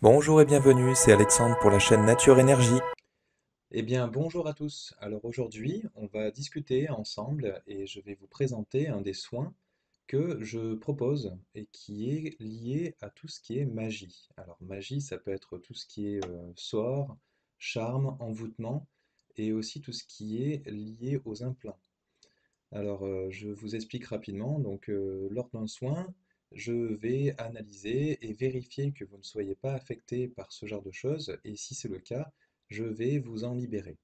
Bonjour et bienvenue, c'est Alexandre pour la chaîne Nature Énergie. Eh bien, bonjour à tous. Alors aujourd'hui, on va discuter ensemble et je vais vous présenter un des soins que je propose et qui est lié à tout ce qui est magie. Alors magie, ça peut être tout ce qui est sort, charme, envoûtement et aussi tout ce qui est lié aux implants. Alors je vous explique rapidement. Donc lors d'un soin, je vais analyser et vérifier que vous ne soyez pas affecté par ce genre de choses et si c'est le cas, je vais vous en libérer.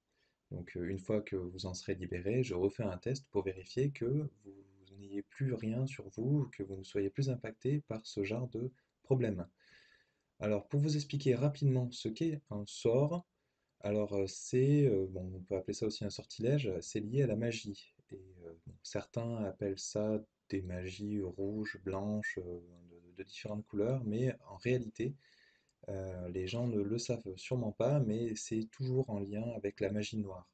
Donc une fois que vous en serez libéré, je refais un test pour vérifier que vous n'ayez plus rien sur vous, que vous ne soyez plus impacté par ce genre de problème. Alors pour vous expliquer rapidement ce qu'est un sort, alors bon, on peut appeler ça aussi un sortilège, c'est lié à la magie. Et bon, certains appellent ça des magies rouges, blanches, de différentes couleurs, mais en réalité, les gens ne le savent sûrement pas, mais c'est toujours en lien avec la magie noire.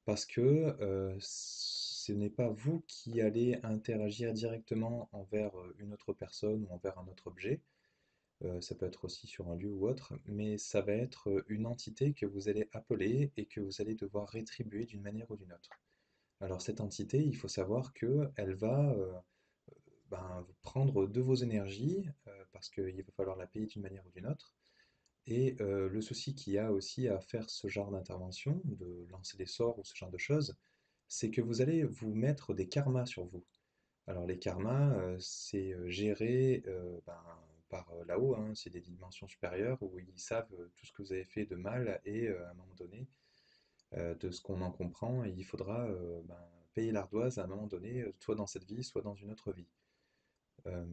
Parce que ce n'est pas vous qui allez interagir directement envers une autre personne ou envers un autre objet, ça peut être aussi sur un lieu ou autre, mais ça va être une entité que vous allez appeler et que vous allez devoir rétribuer d'une manière ou d'une autre. Alors cette entité, il faut savoir qu'elle va prendre de vos énergies, parce qu'il va falloir la payer d'une manière ou d'une autre. Et le souci qu'il y a aussi à faire ce genre d'intervention, de lancer des sorts ou ce genre de choses, c'est que vous allez vous mettre des karmas sur vous. Alors les karmas, c'est géré par là-haut, hein, c'est des dimensions supérieures où ils savent tout ce que vous avez fait de mal et à un moment donné, de ce qu'on en comprend, il faudra payer l'ardoise à un moment donné, soit dans cette vie, soit dans une autre vie. Euh,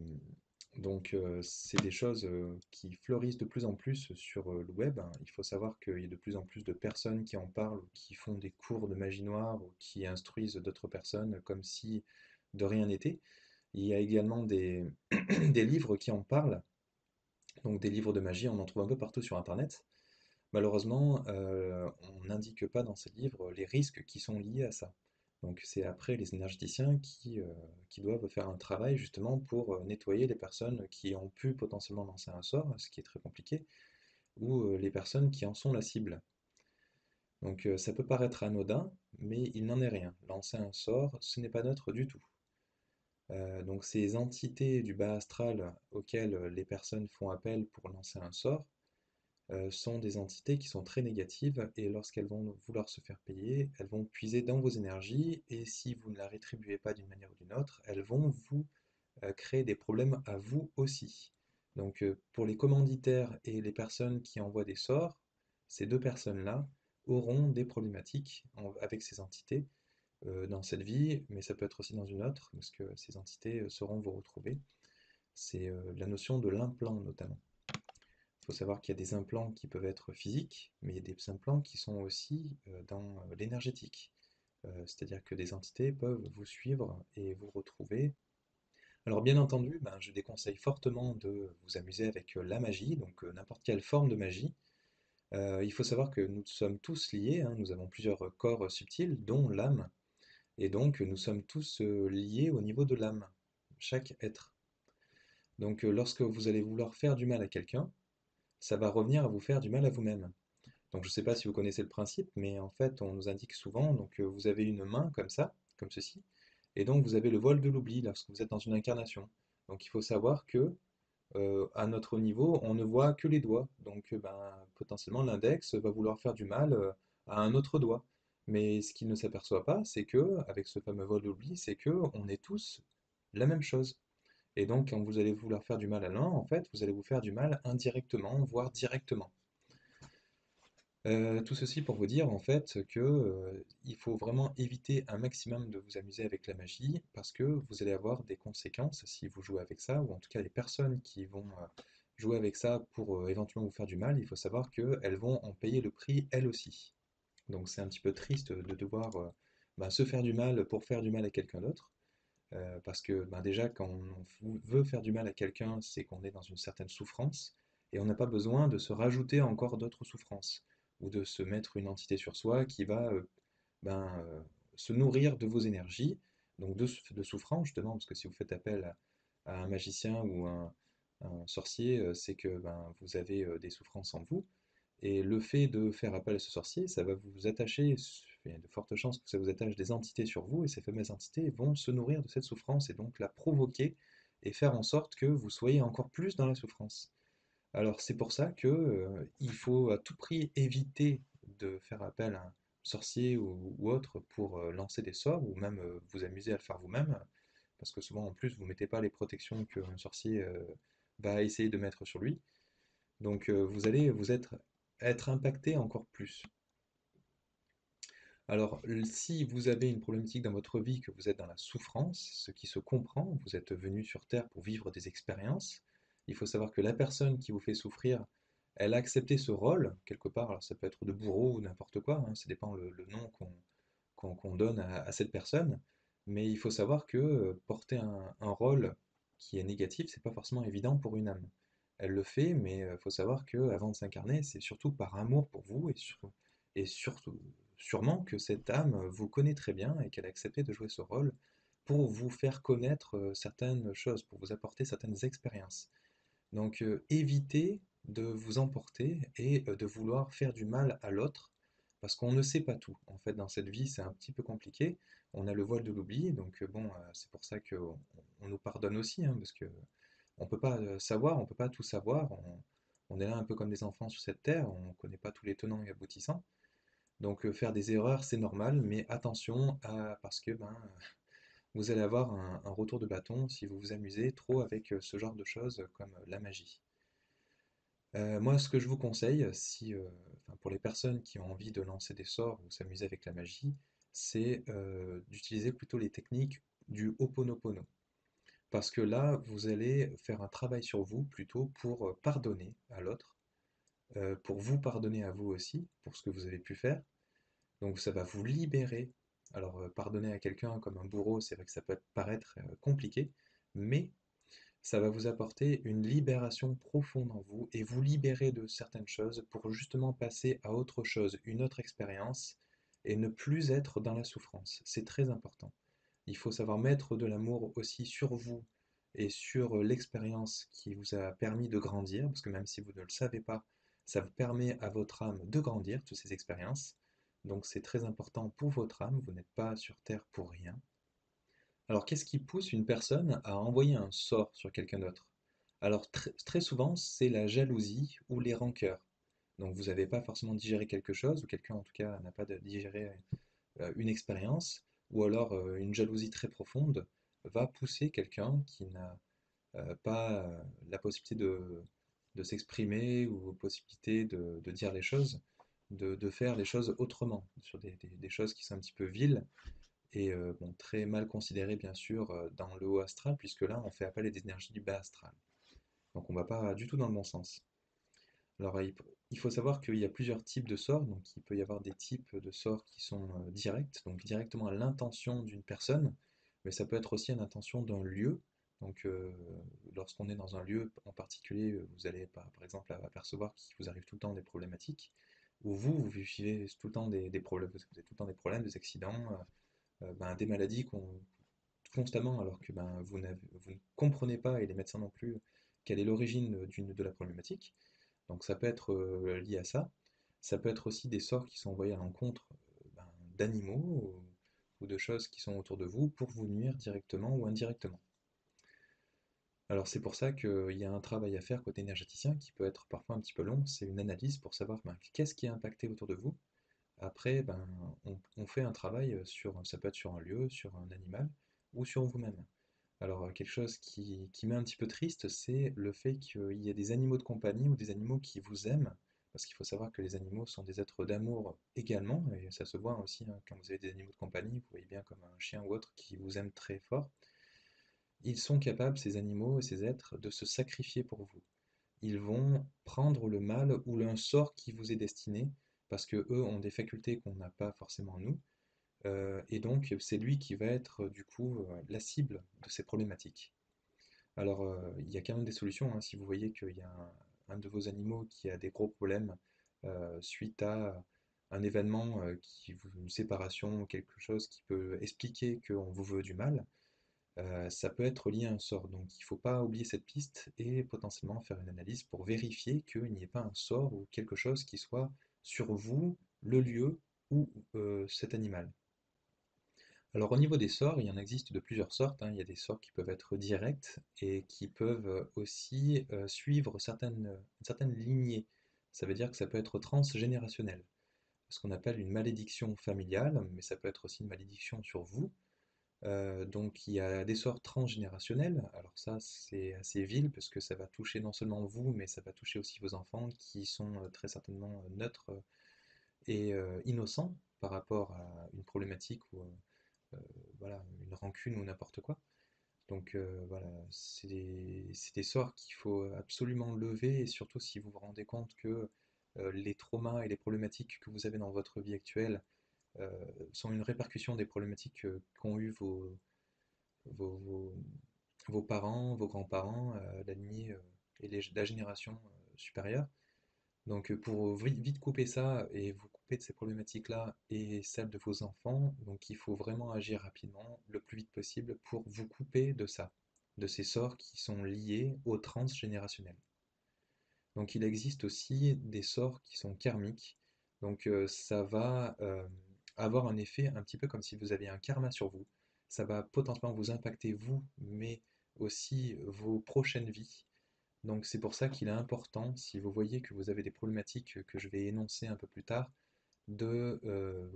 c'est des choses qui fleurissent de plus en plus sur le web. Il faut savoir qu'il y a de plus en plus de personnes qui en parlent, ou qui font des cours de magie noire, ou qui instruisent d'autres personnes comme si de rien n'était. Il y a également des livres qui en parlent, donc des livres de magie, on en trouve un peu partout sur Internet. Malheureusement, on n'indique pas dans ces livres les risques qui sont liés à ça. Donc c'est après les énergéticiens qui doivent faire un travail justement pour nettoyer les personnes qui ont pu potentiellement lancer un sort, ce qui est très compliqué, ou les personnes qui en sont la cible. Donc ça peut paraître anodin, mais il n'en est rien. Lancer un sort, ce n'est pas neutre du tout. Donc ces entités du bas astral auxquelles les personnes font appel pour lancer un sort sont des entités qui sont très négatives et lorsqu'elles vont vouloir se faire payer, elles vont puiser dans vos énergies et si vous ne la rétribuez pas d'une manière ou d'une autre, elles vont vous créer des problèmes à vous aussi. Donc pour les commanditaires et les personnes qui envoient des sorts, ces deux personnes-là auront des problématiques avec ces entités dans cette vie, mais ça peut être aussi dans une autre, parce que ces entités sauront vous retrouver. C'est la notion de l'implant notamment. Il faut savoir qu'il y a des implants qui peuvent être physiques, mais il y a des implants qui sont aussi dans l'énergétique. C'est-à-dire que des entités peuvent vous suivre et vous retrouver. Alors bien entendu, je déconseille fortement de vous amuser avec la magie, donc n'importe quelle forme de magie. Il faut savoir que nous sommes tous liés, hein, nous avons plusieurs corps subtils, dont l'âme, et donc nous sommes tous liés au niveau de l'âme, chaque être. Donc lorsque vous allez vouloir faire du mal à quelqu'un, ça va revenir à vous faire du mal à vous-même. Donc je ne sais pas si vous connaissez le principe, mais en fait on nous indique souvent, donc vous avez une main comme ça, comme ceci, et donc vous avez le voile de l'oubli lorsque vous êtes dans une incarnation. Donc il faut savoir que à notre niveau, on ne voit que les doigts. Donc potentiellement l'index va vouloir faire du mal à un autre doigt. Mais ce qu'il ne s'aperçoit pas, c'est que, avec ce fameux voile de l'oubli, c'est que on est tous la même chose. Et donc quand vous allez vouloir faire du mal à l'un, en fait, vous allez vous faire du mal indirectement, voire directement. Tout ceci pour vous dire en fait que, il faut vraiment éviter un maximum de vous amuser avec la magie parce que vous allez avoir des conséquences si vous jouez avec ça, ou en tout cas les personnes qui vont, jouer avec ça pour, éventuellement vous faire du mal, il faut savoir qu'elles vont en payer le prix elles aussi. Donc c'est un petit peu triste de devoir, se faire du mal pour faire du mal à quelqu'un d'autre, parce que, déjà quand on veut faire du mal à quelqu'un, c'est qu'on est dans une certaine souffrance et on n'a pas besoin de se rajouter encore d'autres souffrances ou de se mettre une entité sur soi qui va ben, euh, se nourrir de vos énergies, donc de souffrance justement, parce que si vous faites appel à un magicien ou un sorcier, c'est que ben, vous avez des souffrances en vous. Et le fait de faire appel à ce sorcier, ça va vous attacher, il y a de fortes chances que ça vous attache des entités sur vous, et ces fameuses entités vont se nourrir de cette souffrance et donc la provoquer et faire en sorte que vous soyez encore plus dans la souffrance. Alors c'est pour ça que il faut à tout prix éviter de faire appel à un sorcier ou autre pour lancer des sorts ou même vous amuser à le faire vous-même, parce que souvent en plus vous ne mettez pas les protections qu'un sorcier va essayer de mettre sur lui. Donc vous allez être impacté encore plus. Alors si vous avez une problématique dans votre vie, que vous êtes dans la souffrance, ce qui se comprend, vous êtes venu sur Terre pour vivre des expériences, il faut savoir que la personne qui vous fait souffrir, elle a accepté ce rôle, quelque part, alors ça peut être de bourreau ou n'importe quoi, hein, ça dépend le nom qu'on donne à cette personne, mais il faut savoir que porter un rôle qui est négatif, c'est pas forcément évident pour une âme. Elle le fait, mais il faut savoir que avant de s'incarner, c'est surtout par amour pour vous et surtout, sûrement que cette âme vous connaît très bien et qu'elle a accepté de jouer ce rôle pour vous faire connaître certaines choses, pour vous apporter certaines expériences. Donc évitez de vous emporter et de vouloir faire du mal à l'autre, parce qu'on ne sait pas tout. En fait, dans cette vie, c'est un petit peu compliqué. On a le voile de l'oubli, donc bon, c'est pour ça qu'on nous pardonne aussi, hein, parce que on peut pas savoir, on peut pas tout savoir. On est là un peu comme des enfants sur cette terre, on ne connaît pas tous les tenants et aboutissants. Donc faire des erreurs, c'est normal, mais attention parce que ben, vous allez avoir un retour de bâton si vous vous amusez trop avec ce genre de choses comme la magie. Moi, ce que je vous conseille, enfin, pour les personnes qui ont envie de lancer des sorts ou s'amuser avec la magie, c'est d'utiliser plutôt les techniques du Ho'oponopono. Parce que là, vous allez faire un travail sur vous plutôt pour pardonner à l'autre, pour vous pardonner à vous aussi, pour ce que vous avez pu faire. Donc ça va vous libérer. Alors, pardonner à quelqu'un comme un bourreau, c'est vrai que ça peut paraître compliqué, mais ça va vous apporter une libération profonde en vous et vous libérer de certaines choses pour justement passer à autre chose, une autre expérience et ne plus être dans la souffrance. C'est très important. Il faut savoir mettre de l'amour aussi sur vous et sur l'expérience qui vous a permis de grandir, parce que même si vous ne le savez pas, ça vous permet à votre âme de grandir, toutes ces expériences. Donc c'est très important pour votre âme, vous n'êtes pas sur Terre pour rien. Alors, qu'est-ce qui pousse une personne à envoyer un sort sur quelqu'un d'autre? Alors, très souvent, c'est la jalousie ou les rancœurs. Donc, vous n'avez pas forcément digéré quelque chose, ou quelqu'un en tout cas n'a pas digéré une expérience, ou alors une jalousie très profonde va pousser quelqu'un qui n'a pas la possibilité de s'exprimer ou possibilité de dire les choses, de faire les choses autrement, sur des choses qui sont un petit peu viles et bon, très mal considéré bien sûr dans le haut astral, puisque là on fait appel à des énergies du bas astral. Donc on ne va pas du tout dans le bon sens. Alors il faut savoir qu'il y a plusieurs types de sorts, donc il peut y avoir des types de sorts qui sont directs, donc directement à l'intention d'une personne, mais ça peut être aussi à l'intention d'un lieu. Donc lorsqu'on est dans un lieu en particulier, vous allez par exemple apercevoir qu'il vous arrive tout le temps des problématiques, ou vous vivez tout le temps des problèmes, vous avez tout le temps des problèmes, des accidents, ben, des maladies constamment, alors que ben, vous ne comprenez pas, et les médecins non plus, quelle est l'origine de la problématique. Donc ça peut être lié à ça. Ça peut être aussi des sorts qui sont envoyés à l'encontre ben, d'animaux ou de choses qui sont autour de vous pour vous nuire directement ou indirectement. Alors c'est pour ça qu'il y a un travail à faire côté énergéticien qui peut être parfois un petit peu long. C'est une analyse pour savoir ben, qu'est-ce qui est impacté autour de vous. Après, ben, on fait un travail ça peut être sur un lieu, sur un animal ou sur vous-même. Alors, quelque chose qui m'est un petit peu triste, c'est le fait qu'il y ait des animaux de compagnie ou des animaux qui vous aiment, parce qu'il faut savoir que les animaux sont des êtres d'amour également, et ça se voit aussi hein, quand vous avez des animaux de compagnie, vous voyez bien comme un chien ou autre qui vous aime très fort. Ils sont capables, ces animaux et ces êtres, de se sacrifier pour vous. Ils vont prendre le mal ou un sort qui vous est destiné, parce que eux ont des facultés qu'on n'a pas forcément nous, et donc c'est lui qui va être du coup la cible de ces problématiques. Alors il y a quand même des solutions, hein, si vous voyez qu'il y a un de vos animaux qui a des gros problèmes suite à un événement, une séparation, quelque chose qui peut expliquer qu'on vous veut du mal, Ça peut être lié à un sort, donc il ne faut pas oublier cette piste et potentiellement faire une analyse pour vérifier qu'il n'y ait pas un sort ou quelque chose qui soit sur vous, le lieu ou cet animal. Alors au niveau des sorts, il y en existe de plusieurs sortes, hein. Il y a des sorts qui peuvent être directs et qui peuvent aussi suivre une certaine lignée. Ça veut dire que ça peut être transgénérationnel, ce qu'on appelle une malédiction familiale, mais ça peut être aussi une malédiction sur vous. Donc il y a des sorts transgénérationnels. Alors ça, c'est assez vil parce que ça va toucher non seulement vous, mais ça va toucher aussi vos enfants qui sont très certainement neutres et innocents par rapport à une problématique ou voilà, une rancune ou n'importe quoi. Donc voilà, c'est des sorts qu'il faut absolument lever et surtout si vous vous rendez compte que les traumas et les problématiques que vous avez dans votre vie actuelle euh, sont une répercussion des problématiques qu'ont eu vos, vos- vos parents, vos grands-parents, la lignée et la génération supérieure. Donc pour vite couper ça et vous couper de ces problématiques-là et celles de vos enfants, donc il faut vraiment agir rapidement, le plus vite possible, pour vous couper de ça, de ces sorts qui sont liés au transgénérationnel. Donc il existe aussi des sorts qui sont karmiques, donc ça va avoir un effet un petit peu comme si vous aviez un karma sur vous. Ça va potentiellement vous impacter vous, mais aussi vos prochaines vies. Donc c'est pour ça qu'il est important, si vous voyez que vous avez des problématiques que je vais énoncer un peu plus tard, de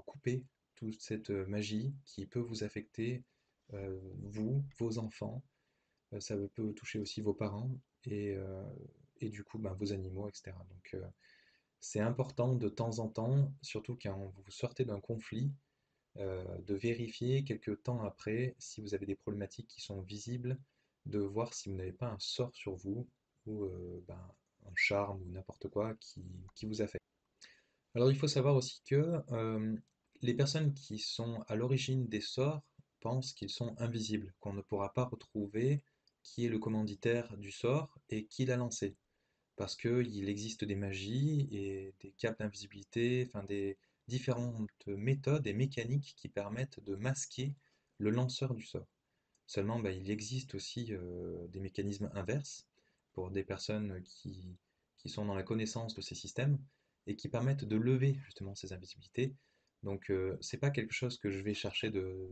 couper toute cette magie qui peut vous affecter, vous, vos enfants, ça peut toucher aussi vos parents et du coup ben, vos animaux, etc. Donc c'est important de temps en temps, surtout quand vous sortez d'un conflit, de vérifier quelques temps après si vous avez des problématiques qui sont visibles, de voir si vous n'avez pas un sort sur vous ou ben, un charme ou n'importe quoi qui vous affecte. Alors il faut savoir aussi que les personnes qui sont à l'origine des sorts pensent qu'ils sont invisibles, qu'on ne pourra pas retrouver qui est le commanditaire du sort et qui l'a lancé. Parce qu'il existe des magies et des capes d'invisibilité, enfin des différentes méthodes et mécaniques qui permettent de masquer le lanceur du sort. Seulement, bah, il existe aussi des mécanismes inverses pour des personnes qui sont dans la connaissance de ces systèmes et qui permettent de lever justement ces invisibilités. Donc, c'est pas quelque chose que je vais chercher de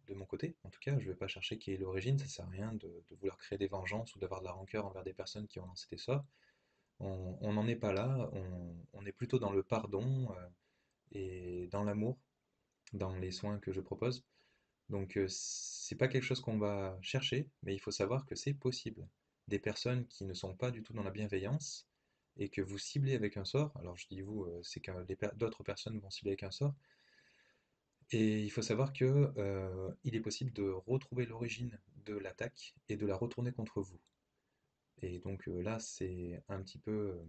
mon côté. En tout cas, je ne vais pas chercher qui est l'origine. Ça sert à rien de vouloir créer des vengeances ou d'avoir de la rancœur envers des personnes qui ont lancé des sorts. On n'en est pas là. On est plutôt dans le pardon et dans l'amour, dans les soins que je propose. Donc, c'est pas quelque chose qu'on va chercher, mais il faut savoir que c'est possible. Des personnes qui ne sont pas du tout dans la bienveillance et que vous ciblez avec un sort, alors je dis vous, c'est que d'autres personnes vont cibler avec un sort, et il faut savoir que il est possible de retrouver l'origine de l'attaque et de la retourner contre vous. Et donc là, c'est un petit peu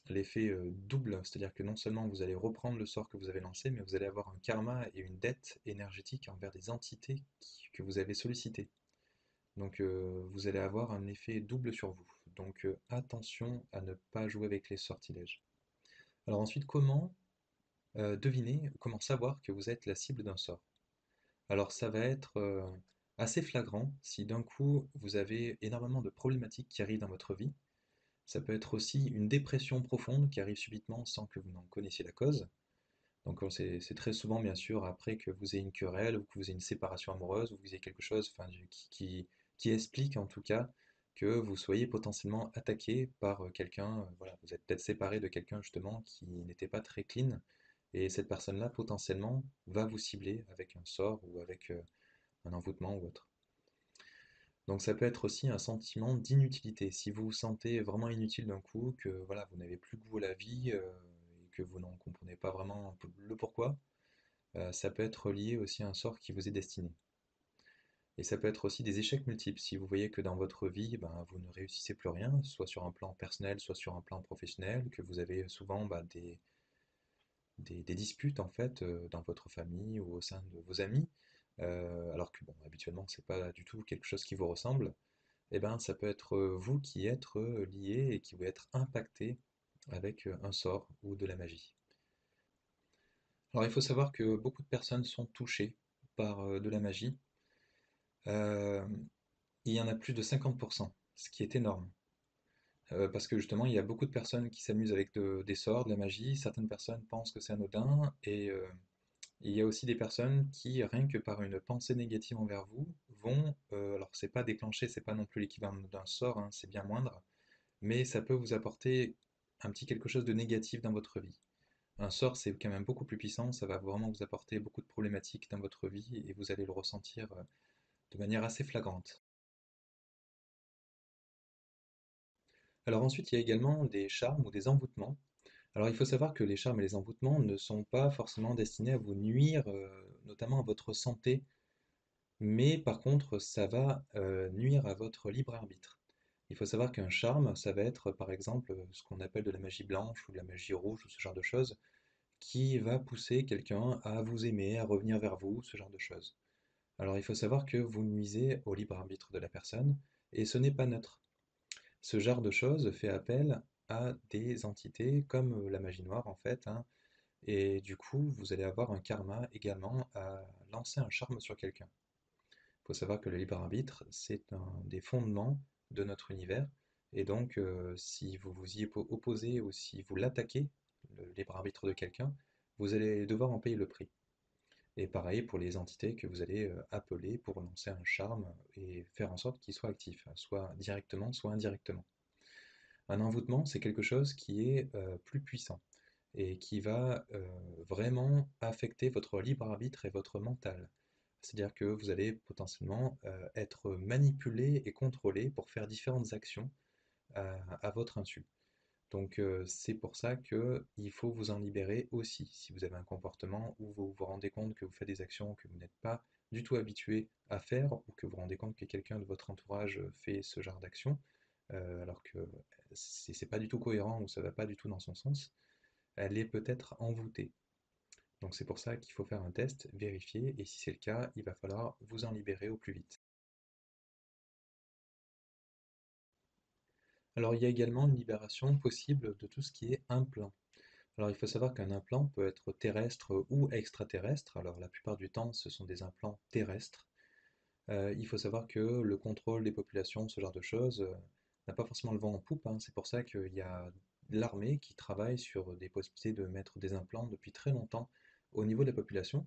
l'effet double, c'est-à-dire que non seulement vous allez reprendre le sort que vous avez lancé, mais vous allez avoir un karma et une dette énergétique envers des entités que vous avez sollicitées. Donc vous allez avoir un effet double sur vous. Donc attention à ne pas jouer avec les sortilèges. Alors ensuite, comment deviner, comment savoir que vous êtes la cible d'un sort? Alors ça va être assez flagrant si d'un coup vous avez énormément de problématiques qui arrivent dans votre vie. Ça peut être aussi une dépression profonde qui arrive subitement sans que vous n'en connaissiez la cause. Donc c'est très souvent bien sûr après que vous ayez une querelle ou que vous ayez une séparation amoureuse ou que vous ayez quelque chose enfin, qui explique en tout cas que vous soyez potentiellement attaqué par quelqu'un, voilà, vous êtes peut-être séparé de quelqu'un justement qui n'était pas très clean et cette personne-là potentiellement va vous cibler avec un sort ou avec un envoûtement ou autre. Donc ça peut être aussi un sentiment d'inutilité. Si vous vous sentez vraiment inutile d'un coup, que voilà, vous n'avez plus goût à la vie et que vous n'en comprenez pas vraiment le pourquoi, ça peut être lié aussi à un sort qui vous est destiné. Et ça peut être aussi des échecs multiples. Si vous voyez que dans votre vie, ben, vous ne réussissez plus rien, soit sur un plan personnel, soit sur un plan professionnel, que vous avez souvent ben, des disputes en fait dans votre famille ou au sein de vos amis, alors que bon, habituellement c'est pas du tout quelque chose qui vous ressemble, eh ben, ça peut être vous qui êtes lié et qui va être impacté avec un sort ou de la magie. Alors il faut savoir que beaucoup de personnes sont touchées par de la magie. Euh, il y en a plus de 50%, ce qui est énorme. Parce que justement, il y a beaucoup de personnes qui s'amusent avec des sorts, de la magie. Certaines personnes pensent que c'est anodin. Et il y a aussi des personnes qui, rien que par une pensée négative envers vous, vont, alors c'est pas déclenché, c'est pas non plus l'équivalent d'un sort, hein, c'est bien moindre, mais ça peut vous apporter un petit quelque chose de négatif dans votre vie. Un sort, c'est quand même beaucoup plus puissant, ça va vraiment vous apporter beaucoup de problématiques dans votre vie et vous allez le ressentir de manière assez flagrante. Alors ensuite, il y a également des charmes ou des envoûtements. Alors il faut savoir que les charmes et les envoûtements ne sont pas forcément destinés à vous nuire, notamment à votre santé, mais par contre, ça va nuire à votre libre arbitre. Il faut savoir qu'un charme, ça va être par exemple ce qu'on appelle de la magie blanche ou de la magie rouge ou ce genre de choses, qui va pousser quelqu'un à vous aimer, à revenir vers vous, ce genre de choses. Alors il faut savoir que vous nuisez au libre arbitre de la personne, et ce n'est pas neutre. Ce genre de choses fait appel à des entités comme la magie noire en fait, hein, et du coup vous allez avoir un karma également à lancer un charme sur quelqu'un. Il faut savoir que le libre arbitre, c'est un des fondements de notre univers, et donc si vous vous y opposez ou si vous l'attaquez, le libre arbitre de quelqu'un, vous allez devoir en payer le prix. Et pareil pour les entités que vous allez appeler pour lancer un charme et faire en sorte qu'il soit actif, soit directement, soit indirectement. Un envoûtement, c'est quelque chose qui est plus puissant et qui va vraiment affecter votre libre arbitre et votre mental. C'est-à-dire que vous allez potentiellement être manipulé et contrôlé pour faire différentes actions à votre insu. Donc c'est pour ça qu'il faut vous en libérer aussi. Si vous avez un comportement où vous vous rendez compte que vous faites des actions que vous n'êtes pas du tout habitué à faire, ou que vous vous rendez compte que quelqu'un de votre entourage fait ce genre d'action, alors que c'est pas du tout cohérent ou ça va pas du tout dans son sens, elle est peut-être envoûtée. Donc c'est pour ça qu'il faut faire un test, vérifier, et si c'est le cas, il va falloir vous en libérer au plus vite. Alors il y a également une libération possible de tout ce qui est implant. Alors il faut savoir qu'un implant peut être terrestre ou extraterrestre. Alors la plupart du temps, ce sont des implants terrestres. Il faut savoir que le contrôle des populations, ce genre de choses, n'a pas forcément le vent en poupe, hein. C'est pour ça qu'il y a l'armée qui travaille sur des possibilités de mettre des implants depuis très longtemps au niveau de la population.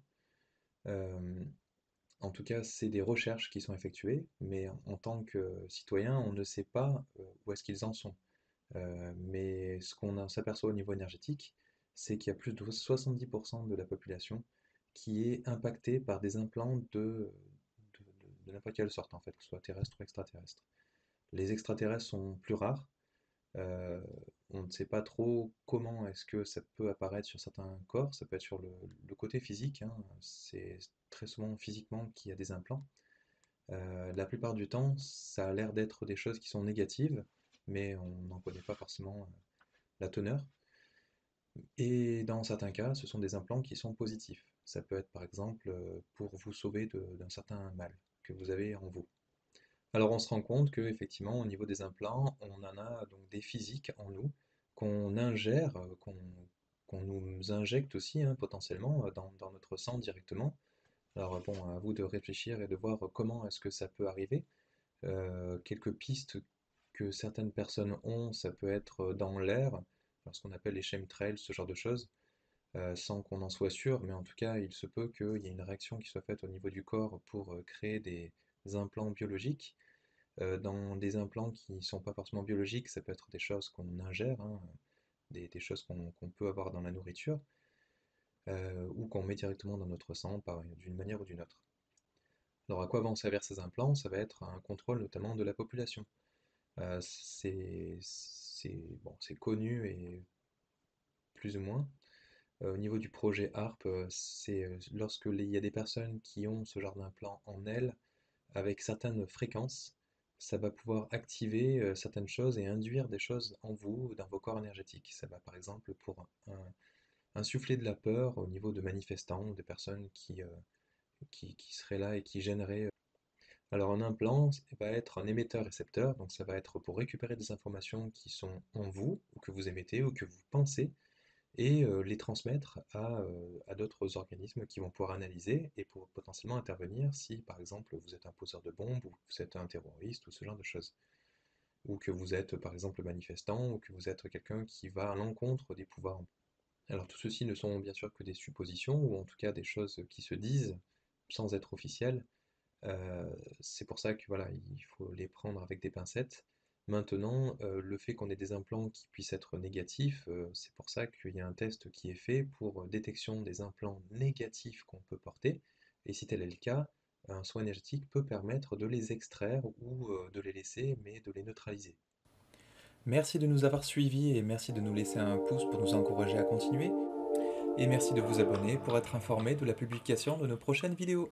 Euh, En tout cas, c'est des recherches qui sont effectuées, mais en tant que citoyen, on ne sait pas où est-ce qu'ils en sont. Mais ce qu'on s'aperçoit au niveau énergétique, c'est qu'il y a plus de 70% de la population qui est impactée par des implants de n'importe quelle sorte, en fait, que ce soit terrestre ou extraterrestre. Les extraterrestres sont plus rares. euh, on ne sait pas trop comment est-ce que ça peut apparaître sur certains corps. Ça peut être sur le côté physique, hein. C'est très souvent physiquement qu'il y a des implants. La plupart du temps, ça a l'air d'être des choses qui sont négatives, mais on n'en connaît pas forcément la teneur. Et dans certains cas, ce sont des implants qui sont positifs. Ça peut être par exemple pour vous sauver d'un certain mal que vous avez en vous. Alors on se rend compte qu'effectivement, au niveau des implants, on en a donc des physiques en nous qu'on ingère, qu'on nous injecte aussi, hein, potentiellement dans notre sang directement. Alors bon, à vous de réfléchir et de voir comment est-ce que ça peut arriver. Quelques pistes que certaines personnes ont, ça peut être dans l'air, alors ce qu'on appelle les chemtrails, ce genre de choses, sans qu'on en soit sûr, mais en tout cas, il se peut qu'il y ait une réaction qui soit faite au niveau du corps pour créer des implants biologiques. Dans des implants qui ne sont pas forcément biologiques, ça peut être des choses qu'on ingère, hein, des choses qu'on peut avoir dans la nourriture, ou qu'on met directement dans notre sang d'une manière ou d'une autre. Alors à quoi vont servir ces implants? Ça va être un contrôle notamment de la population. Bon, c'est connu et plus ou moins. Au niveau du projet HARP, c'est lorsque il y a des personnes qui ont ce genre d'implant en elles, avec certaines fréquences, ça va pouvoir activer certaines choses et induire des choses en vous, dans vos corps énergétiques. Ça va par exemple pour insuffler de la peur au niveau de manifestants, des personnes qui seraient là et qui gêneraient. Alors un implant va être un émetteur-récepteur, donc ça va être pour récupérer des informations qui sont en vous, ou que vous émettez, ou que vous pensez, et les transmettre à d'autres organismes qui vont pouvoir analyser et pour potentiellement intervenir si, par exemple, vous êtes un poseur de bombes ou que vous êtes un terroriste ou ce genre de choses. Ou que vous êtes, par exemple, manifestant ou que vous êtes quelqu'un qui va à l'encontre des pouvoirs. Alors tout ceci ne sont bien sûr que des suppositions ou en tout cas des choses qui se disent sans être officielles. Euh, c'est pour ça que voilà, il faut les prendre avec des pincettes. Maintenant, le fait qu'on ait des implants qui puissent être négatifs, c'est pour ça qu'il y a un test qui est fait pour détection des implants négatifs qu'on peut porter. Et si tel est le cas, un soin énergétique peut permettre de les extraire ou de les laisser, mais de les neutraliser. Merci de nous avoir suivis et merci de nous laisser un pouce pour nous encourager à continuer. Et merci de vous abonner pour être informé de la publication de nos prochaines vidéos.